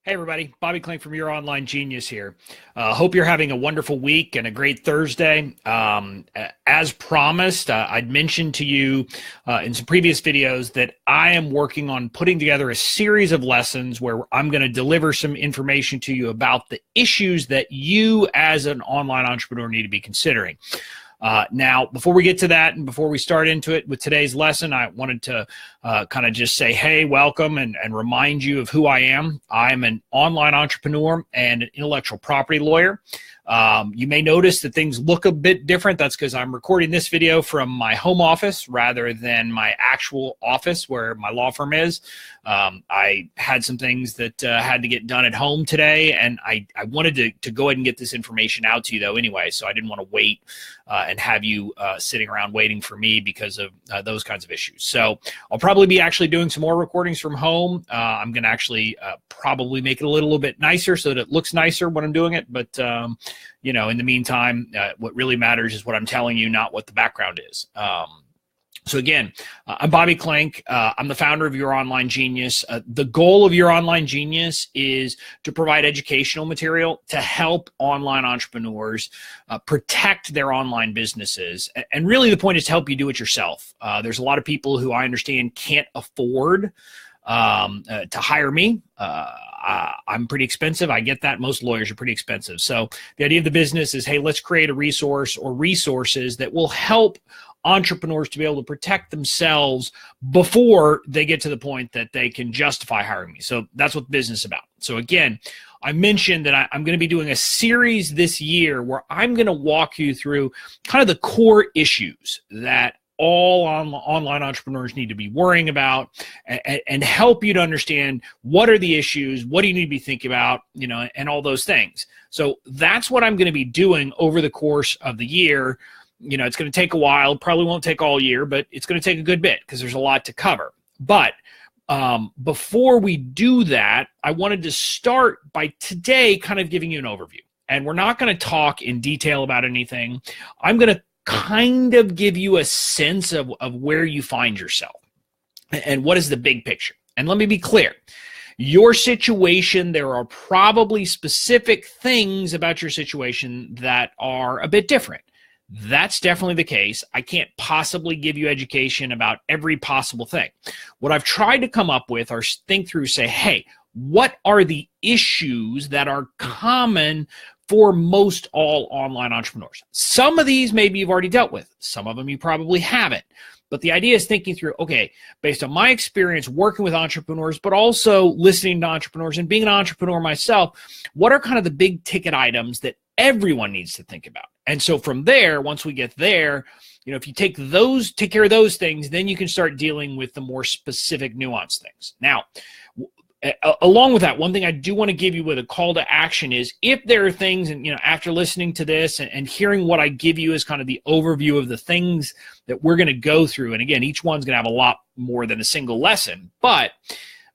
Hey everybody, Bobby Klink from Your Online Genius here. Hope you're having a wonderful week and a great Thursday. As promised, I'd mentioned to you in some previous videos that I am working on putting together a series of lessons where I'm going to deliver some information to you about the issues that you as an online entrepreneur need to be considering. Now, before we get to that and before we start into it with today's lesson, I wanted to kind of just say, hey, welcome and remind you of who I am. I'm an online entrepreneur and an intellectual property lawyer. You may notice that things look a bit different. That's because I'm recording this video from my home office rather than my actual office where my law firm is. I had some things that had to get done at home today, and I wanted to go ahead and get this information out to you, though, anyway, so I didn't want to wait and have you sitting around waiting for me because of those kinds of issues. So I'll probably be actually doing some more recordings from home. I'm going to actually probably make it a little bit nicer so that it looks nicer when I'm doing it, but you know, in the meantime, what really matters is what I'm telling you, not what the background is. So again, I'm Bobby Klink. I'm the founder of Your Online Genius. The goal of Your Online Genius is to provide educational material to help online entrepreneurs protect their online businesses. And really the point is to help you do it yourself. There's a lot of people who I understand can't afford to hire me. I'm pretty expensive. I get that. Most lawyers are pretty expensive. So the idea of the business is, hey, let's create a resource or resources that will help entrepreneurs to be able to protect themselves before they get to the point that they can justify hiring me. So that's what business is about. So again, I mentioned that I'm going to be doing a series this year where I'm going to walk you through kind of the core issues that all online entrepreneurs need to be worrying about and help you to understand what are the issues, what do you need to be thinking about, you know, and all those things. So that's what I'm going to be doing over the course of the year. You know, it's going to take a while, probably won't take all year, but it's going to take a good bit because there's a lot to cover. But before we do that, I wanted to start by today kind of giving you an overview. And we're not going to talk in detail about anything. I'm going to kind of give you a sense of where you find yourself and what is the big picture. And let me be clear. Your situation, there are probably specific things about your situation that are a bit different. That's definitely the case. I can't possibly give you education about every possible thing. What I've tried to come up with or think through, say, hey, what are the issues that are common for most all online entrepreneurs? Some of these maybe you've already dealt with. Some of them you probably haven't. But the idea is thinking through, okay, based on my experience working with entrepreneurs, but also listening to entrepreneurs and being an entrepreneur myself, what are kind of the big ticket items that everyone needs to think about? And so from there, once we get there, you know, if you take care of those things, then you can start dealing with the more specific nuanced things. Now, along with that, one thing I do want to give you with a call to action is if there are things, and you know, after listening to this and hearing what I give you as kind of the overview of the things that we're going to go through, and again, each one's going to have a lot more than a single lesson, but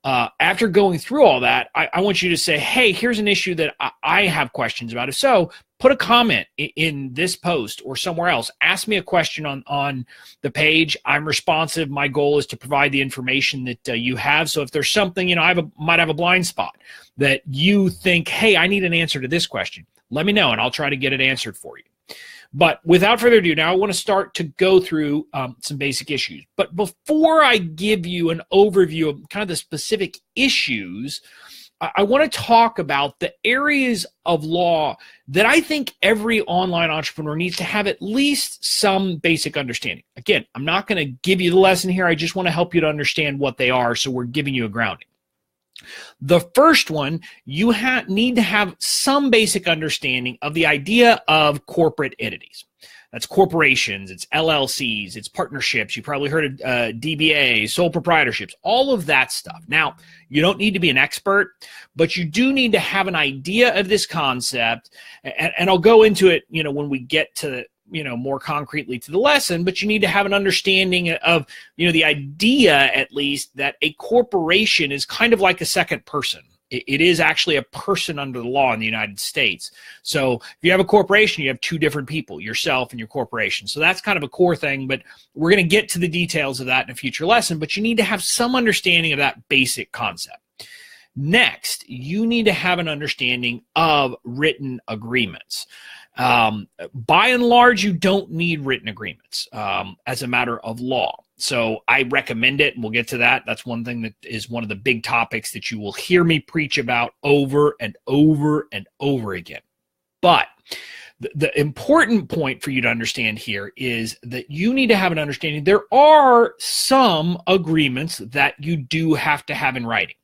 after going through all that, I want you to say, hey, here's an issue that I have questions about. If so, put a comment in this post or somewhere else. Ask me a question on the page. I'm responsive. My goal is to provide the information that you have. So if there's something, you know, might have a blind spot that you think, hey, I need an answer to this question, let me know and I'll try to get it answered for you. But without further ado, now I want to start to go through some basic issues. But before I give you an overview of kind of the specific issues, I want to talk about the areas of law that I think every online entrepreneur needs to have at least some basic understanding. Again, I'm not going to give you the lesson here. I just want to help you to understand what they are, so we're giving you a grounding. The first one, you need to have some basic understanding of the idea of corporate entities. That's corporations, it's LLCs, it's partnerships. You probably heard of DBAs, sole proprietorships, all of that stuff. Now, you don't need to be an expert, but you do need to have an idea of this concept. And I'll go into it, you know, when we get to, you know, more concretely to the lesson, but you need to have an understanding of, you know, the idea at least that a corporation is kind of like a second person. It is actually a person under the law in the United States. So if you have a corporation, you have two different people, yourself and your corporation. So that's kind of a core thing, but we're going to get to the details of that in a future lesson, but you need to have some understanding of that basic concept. Next, you need to have an understanding of written agreements. By and large, you don't need written agreements as a matter of law. So I recommend it, and we'll get to that. That's one thing that is one of the big topics that you will hear me preach about over and over and over again. But the important point for you to understand here is that you need to have an understanding. There are some agreements that you do have to have in writing.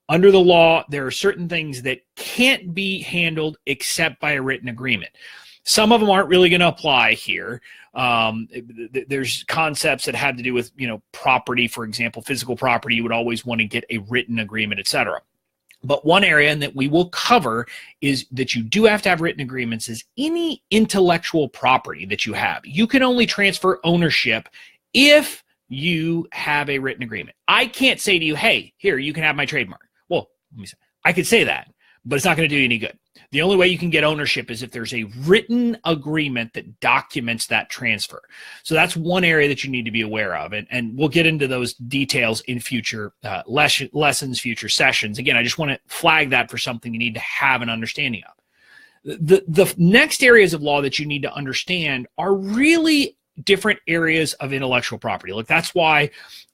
Under the law, there are certain things that can't be handled except by a written agreement. Some of them aren't really going to apply here. There's concepts that have to do with, property, for example, physical property. You would always want to get a written agreement, etc. But one area that we will cover is that you do have to have written agreements is any intellectual property that you have. You can only transfer ownership if you have a written agreement. I can't say to you, hey, here, you can have my trademark. Well, let me say, I could say that, but it's not going to do you any good. The only way you can get ownership is if there's a written agreement that documents that transfer. So that's one area that you need to be aware of. And we'll get into those details in future lessons, future sessions. Again, I just want to flag that for something you need to have an understanding of. The next areas of law that you need to understand are really different areas of intellectual property. Look, that's why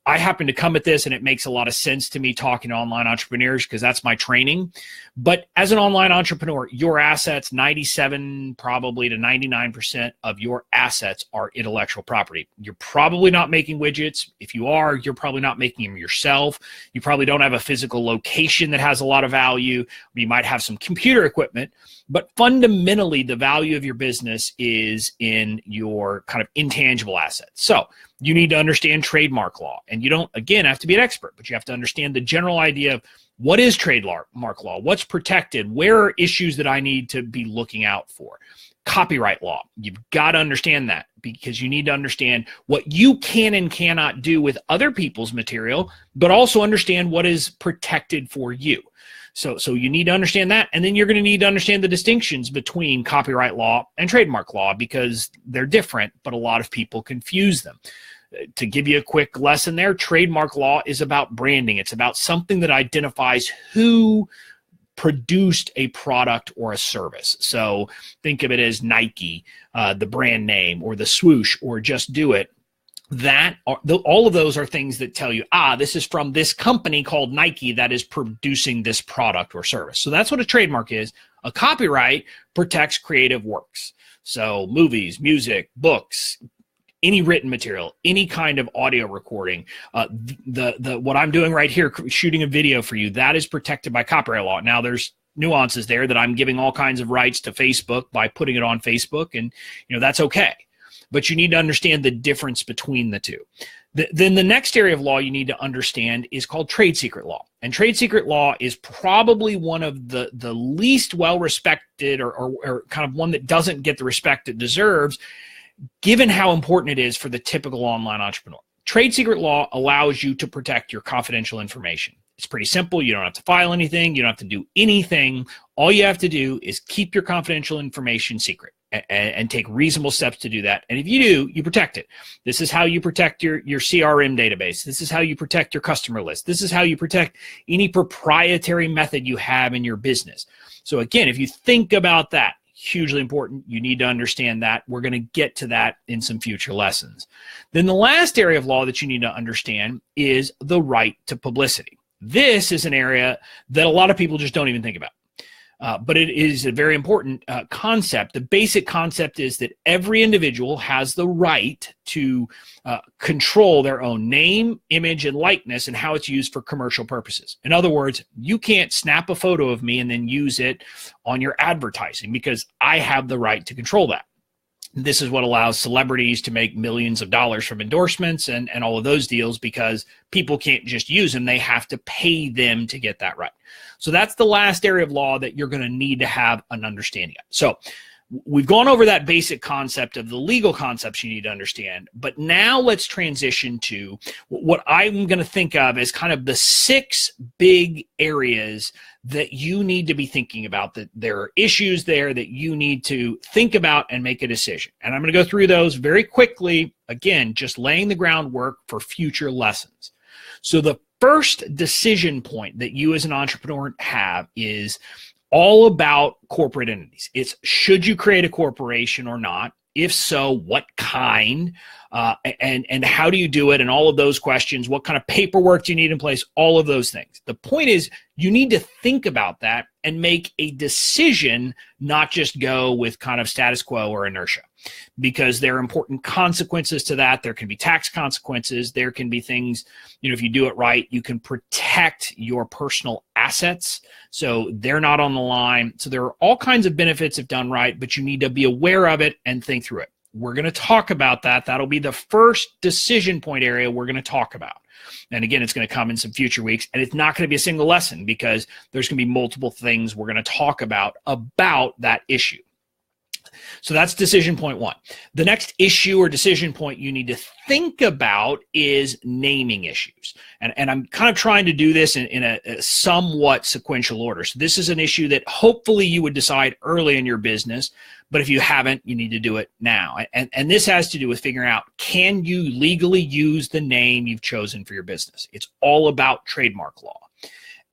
I happen to come at this, and it makes a lot of sense to me talking to online entrepreneurs because that's my training. But as an online entrepreneur, your assets, 97 probably to 99% of your assets are intellectual property. You're probably not making widgets. If you are, you're probably not making them yourself. You probably don't have a physical location that has a lot of value. You might have some computer equipment, but fundamentally the value of your business is in your kind of intangible assets. So you need to understand trademark law, and you don't, again, have to be an expert, but you have to understand the general idea of what is trademark law, what's protected, where are issues that I need to be looking out for. Copyright law, you've got to understand that because you need to understand what you can and cannot do with other people's material, but also understand what is protected for you. So you need to understand that, and then you're going to need to understand the distinctions between copyright law and trademark law because they're different, but a lot of people confuse them. To give you a quick lesson there, trademark law is about branding. It's about something that identifies who produced a product or a service. So think of it as Nike, the brand name, or the swoosh, or Just Do It. All of those are things that tell you, this is from this company called Nike that is producing this product or service. So that's what a trademark is. A copyright protects creative works. So movies, music, books, any written material, any kind of audio recording, what I'm doing right here, shooting a video for you, that is protected by copyright law. Now there's nuances there that I'm giving all kinds of rights to Facebook by putting it on Facebook, and that's okay. But you need to understand the difference between the two. Then the next area of law you need to understand is called trade secret law. And trade secret law is probably one of the least well-respected or kind of one that doesn't get the respect it deserves, given how important it is for the typical online entrepreneur. Trade secret law allows you to protect your confidential information. It's pretty simple. You don't have to file anything. You don't have to do anything. All you have to do is keep your confidential information secret and take reasonable steps to do that. And if you do, you protect it. This is how you protect your CRM database. This is how you protect your customer list. This is how you protect any proprietary method you have in your business. So again, if you think about that, hugely important. You need to understand that. We're going to get to that in some future lessons. Then the last area of law that you need to understand is the right to publicity. This is an area that a lot of people just don't even think about. But it is a very important concept. The basic concept is that every individual has the right to control their own name, image, and likeness and how it's used for commercial purposes. In other words, you can't snap a photo of me and then use it on your advertising because I have the right to control that. This is what allows celebrities to make millions of dollars from endorsements and all of those deals because people can't just use them. They have to pay them to get that right. So that's the last area of law that you're going to need to have an understanding of. So we've gone over that basic concept of the legal concepts you need to understand, but now let's transition to what I'm going to think of as kind of the 6 big areas that you need to be thinking about, that there are issues there that you need to think about and make a decision. And I'm going to go through those very quickly, again, just laying the groundwork for future lessons. So the first decision point that you as an entrepreneur have is all about corporate entities. It's should you create a corporation or not? If so, what kind? And how do you do it? And all of those questions. What kind of paperwork do you need in place? All of those things. The point is you need to think about that and make a decision, not just go with kind of status quo or inertia, because there are important consequences to that. There can be tax consequences. There can be things, if you do it right, you can protect your personal assets so they're not on the line. So there are all kinds of benefits if done right, but you need to be aware of it and think through it. We're going to talk about that. That'll be the first decision point area we're going to talk about. And again, it's going to come in some future weeks, and it's not going to be a single lesson because there's going to be multiple things we're going to talk about that issue. So that's decision point one. The next issue or decision point you need to think about is naming issues. And I'm kind of trying to do this in a somewhat sequential order. So this is an issue that hopefully you would decide early in your business, but if you haven't, you need to do it now. And this has to do with figuring out, can you legally use the name you've chosen for your business? It's all about trademark law.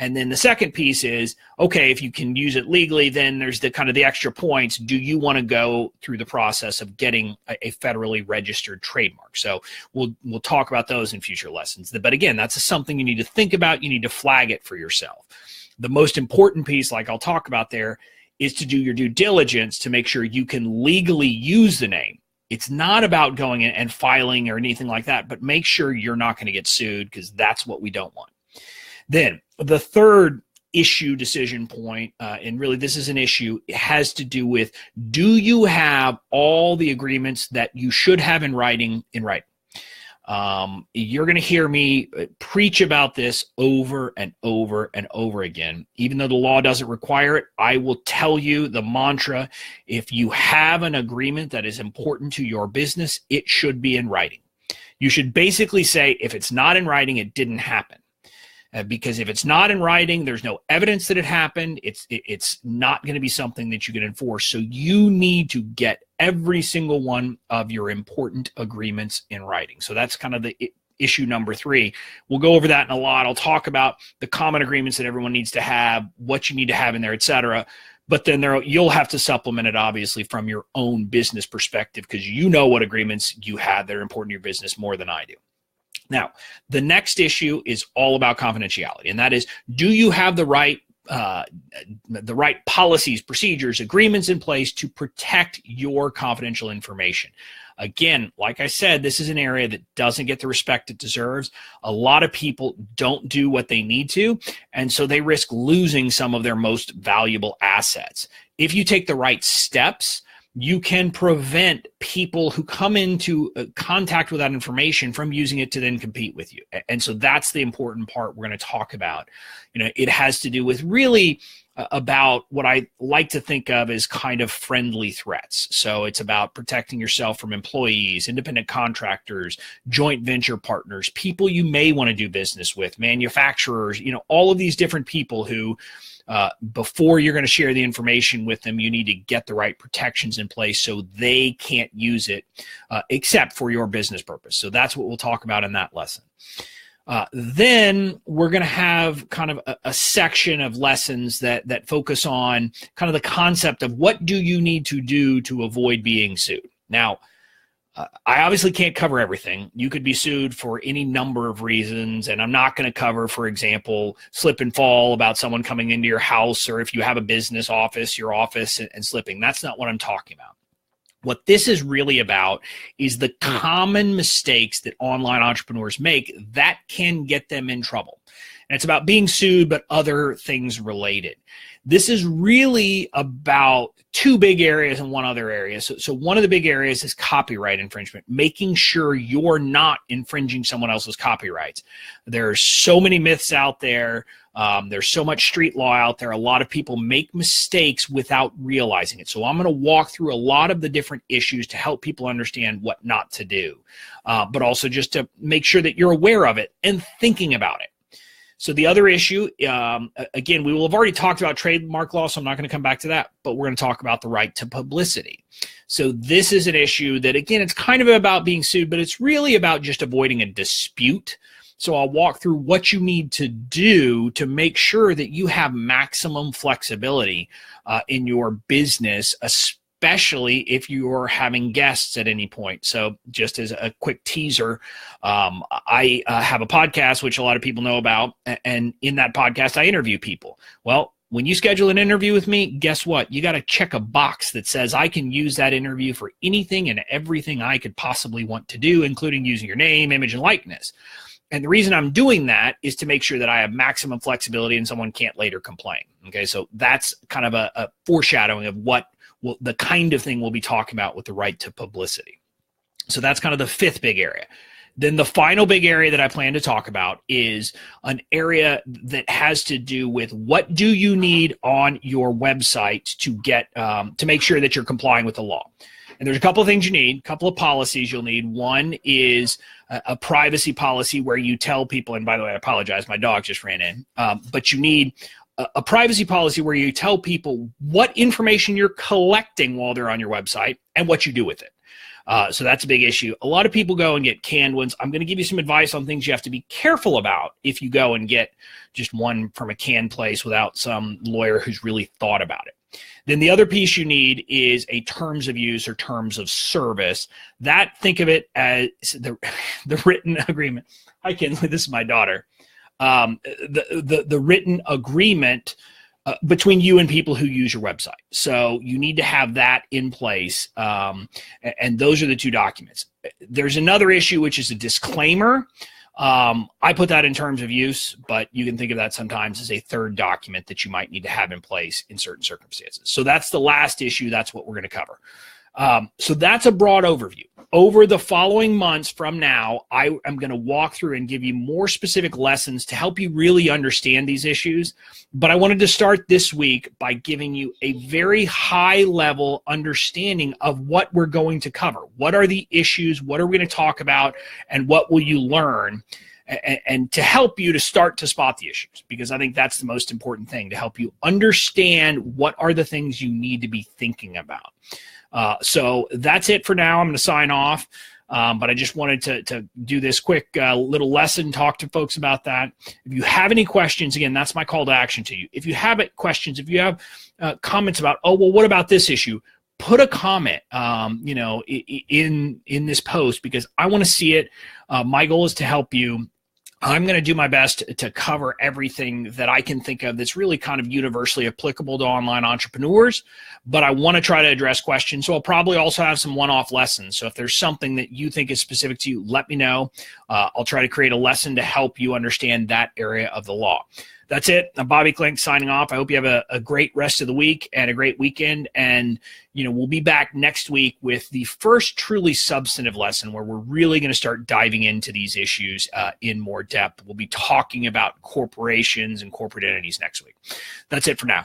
And then the second piece is, okay, if you can use it legally, then there's the kind of the extra points. Do you want to go through the process of getting a federally registered trademark? So we'll talk about those in future lessons. But again, that's something you need to think about. You need to flag it for yourself. The most important piece, like I'll talk about there, is to do your due diligence to make sure you can legally use the name. It's not about going in and filing or anything like that, but make sure you're not going to get sued, because that's what we don't want. Then the third issue decision point, and really this is an issue, it has to do with, do you have all the agreements that you should have in writing? You're going to hear me preach about this over and over and over again. Even though the law doesn't require it, I will tell you the mantra: if you have an agreement that is important to your business, it should be in writing. You should basically say, if it's not in writing, it didn't happen. Because if it's not in writing, there's no evidence that it happened. It's not going to be something that you can enforce. So you need to get every single one of your important agreements in writing. So that's kind of the issue number 3. We'll go over that in a lot. I'll talk about the common agreements that everyone needs to have, what you need to have in there, et cetera. But then you'll have to supplement it, obviously, from your own business perspective, because you know what agreements you have that are important to your business more than I do. Now, the next issue is all about confidentiality, and that is, do you have the right policies, procedures, agreements in place to protect your confidential information? Again, like I said, this is an area that doesn't get the respect it deserves. A lot of people don't do what they need to, and so they risk losing some of their most valuable assets. If you take the right steps, you can prevent people who come into contact with that information from using it to then compete with you. And so that's the important part we're going to talk about. It has to do with really about what I like to think of as kind of friendly threats. So it's about protecting yourself from employees, independent contractors, joint venture partners, people you may want to do business with, manufacturers, all of these different people who, before you're going to share the information with them, you need to get the right protections in place so they can't use it except for your business purpose. So that's what we'll talk about in that lesson. Then we're going to have kind of a section of lessons that focus on kind of the concept of what do you need to do to avoid being sued. Now, I obviously can't cover everything. You could be sued for any number of reasons, and I'm not going to cover, for example, slip and fall about someone coming into your house, or if you have a business office, your office, and slipping. That's not what I'm talking about. What this is really about is the common mistakes that online entrepreneurs make that can get them in trouble. And it's about being sued, but other things related. This is really about 2 big areas and 1 other area. So one of the big areas is copyright infringement, making sure you're not infringing someone else's copyrights. There are so many myths out there. There's so much street law out there. A lot of people make mistakes without realizing it. So I'm going to walk through a lot of the different issues to help people understand what not to do, but also just to make sure that you're aware of it and thinking about it. So the other issue, again, we will have already talked about trademark law, so I'm not going to come back to that, but we're going to talk about the right to publicity. So this is an issue that, again, it's kind of about being sued, but it's really about just avoiding a dispute So I'll walk through what you need to do to make sure that you have maximum flexibility in your business, especially if you're having guests at any point. So just as a quick teaser, I have a podcast, which a lot of people know about. And in that podcast, I interview people. Well, when you schedule an interview with me, guess what? You got to check a box that says I can use that interview for anything and everything I could possibly want to do, including using your name, image, and likeness. And the reason I'm doing that is to make sure that I have maximum flexibility and someone can't later complain. Okay, so that's kind of a foreshadowing of what the kind of thing we'll be talking about with the right to publicity. So that's kind of the fifth big area. Then the final big area that I plan to talk about is an area that has to do with what do you need on your website to get to make sure that you're complying with the law. And there's a couple of things you need, a couple of policies you'll need. One is a privacy policy where you tell people, and by the way, I apologize, my dog just ran in, but you need a privacy policy where you tell people what information you're collecting while they're on your website and what you do with it. So that's a big issue. A lot of people go and get canned ones. I'm going to give you some advice on things you have to be careful about if you go and get just one from a canned place without some lawyer who's really thought about it. Then the other piece you need is a terms of use or terms of service. That, think of it as the written agreement. Hi, Kinley, this is my daughter. The written agreement between you and people who use your website. So you need to have that in place. And those are the two documents. There's another issue, which is a disclaimer. I put that in terms of use, but you can think of that sometimes as a third document that you might need to have in place in certain circumstances. So that's the last issue. That's what we're going to cover. So that's a broad overview. Over the following months from now, I am going to walk through and give you more specific lessons to help you really understand these issues. But I wanted to start this week by giving you a very high level understanding of what we're going to cover. What are the issues? What are we going to talk about? And what will you learn? And to help you to start to spot the issues, because I think that's the most important thing, to help you understand what are the things you need to be thinking about. So that's it for now. I'm going to sign off, but I just wanted to do this quick little lesson, talk to folks about that. If you have any questions, again, that's my call to action to you. If you have questions, if you have comments about, oh, well, what about this issue? Put a comment, in this post, because I want to see it. My goal is to help you. I'm going to do my best to cover everything that I can think of that's really kind of universally applicable to online entrepreneurs, but I want to try to address questions. So I'll probably also have some one-off lessons. So if there's something that you think is specific to you, let me know. I'll try to create a lesson to help you understand that area of the law. That's it. I'm Bobby Klink signing off. I hope you have a great rest of the week and a great weekend. And, we'll be back next week with the first truly substantive lesson where we're really going to start diving into these issues in more depth. We'll be talking about corporations and corporate entities next week. That's it for now.